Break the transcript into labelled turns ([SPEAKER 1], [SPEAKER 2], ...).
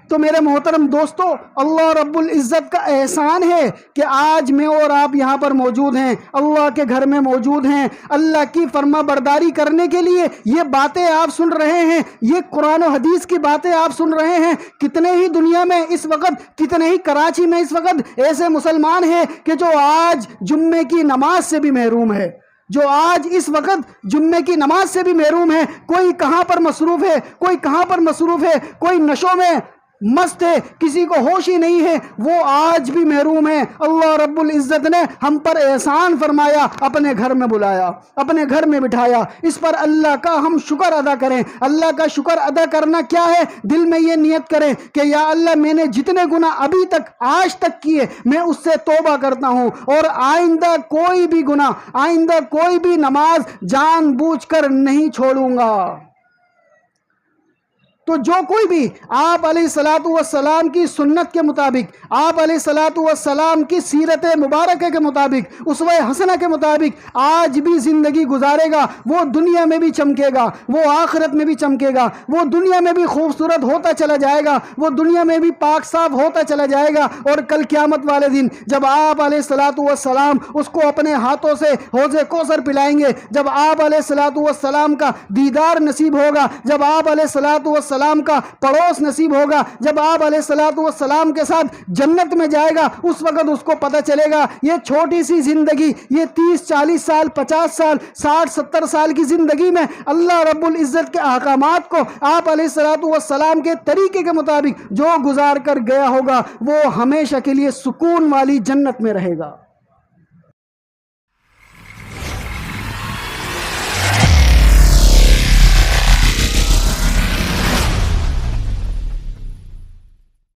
[SPEAKER 1] تو میرے محترم دوستو، اللہ رب العزت کا احسان ہے کہ آج میں اور آپ یہاں پر موجود ہیں، اللہ کے گھر میں موجود ہیں، اللہ کی فرما برداری کرنے کے لیے یہ باتیں آپ سن رہے ہیں، یہ قرآن و حدیث کی باتیں آپ سن رہے ہیں۔ کتنے ہی دنیا میں اس وقت، کتنے ہی کراچی میں اس وقت ایسے مسلمان ہیں کہ جو آج جمعے کی نماز سے بھی محروم ہے، جو آج اس وقت جمعے کی نماز سے بھی محروم ہے۔ کوئی کہاں پر مصروف ہے، کوئی کہاں پر مصروف ہے، کوئی نشوں میں مست ہے، کسی کو ہوش ہی نہیں ہے، وہ آج بھی محروم ہے۔ اللہ رب العزت نے ہم پر احسان فرمایا، اپنے گھر میں بلایا، اپنے گھر میں بٹھایا، اس پر اللہ کا ہم شکر ادا کریں۔ اللہ کا شکر ادا کرنا کیا ہے؟ دل میں یہ نیت کریں کہ یا اللہ، میں نے جتنے گناہ ابھی تک آج تک کیے میں اس سے توبہ کرتا ہوں، اور آئندہ کوئی بھی گناہ، آئندہ کوئی بھی نماز جان بوجھ کر نہیں چھوڑوں گا۔ تو جو کوئی بھی آپ علیہ الصلوۃ والسلام کی سنت کے مطابق، آپ علیہ الصلوۃ والسلام کی سیرت مبارکہ کے مطابق، اسوہ حسنہ کے مطابق آج بھی زندگی گزارے گا، وہ دنیا میں بھی چمکے گا، وہ آخرت میں بھی چمکے گا، وہ دنیا میں بھی خوبصورت ہوتا چلا جائے گا، وہ دنیا میں بھی پاک صاف ہوتا چلا جائے گا۔ اور کل قیامت والے دن جب آپ علیہ الصلوۃ والسلام اس کو اپنے ہاتھوں سے حوض کوثر پلائیں گے، جب آپ علیہ الصلوۃ والسلام کا دیدار نصیب ہوگا، جب آپ علیہ الصلوۃ والسلام کا پڑوس نصیب ہوگا، جب آپ علیہ الصلوۃ والسلام کے ساتھ جنت میں جائے گا، اس وقت اس کو پتہ چلے گا یہ چھوٹی سی زندگی، یہ 30-40 سال، 50 سال، 60-70 سال کی زندگی میں اللہ رب العزت کے احکامات کو آپ علیہ الصلوۃ والسلام کے طریقے کے مطابق جو گزار کر گیا ہوگا، وہ ہمیشہ کے لیے سکون والی جنت میں رہے گا۔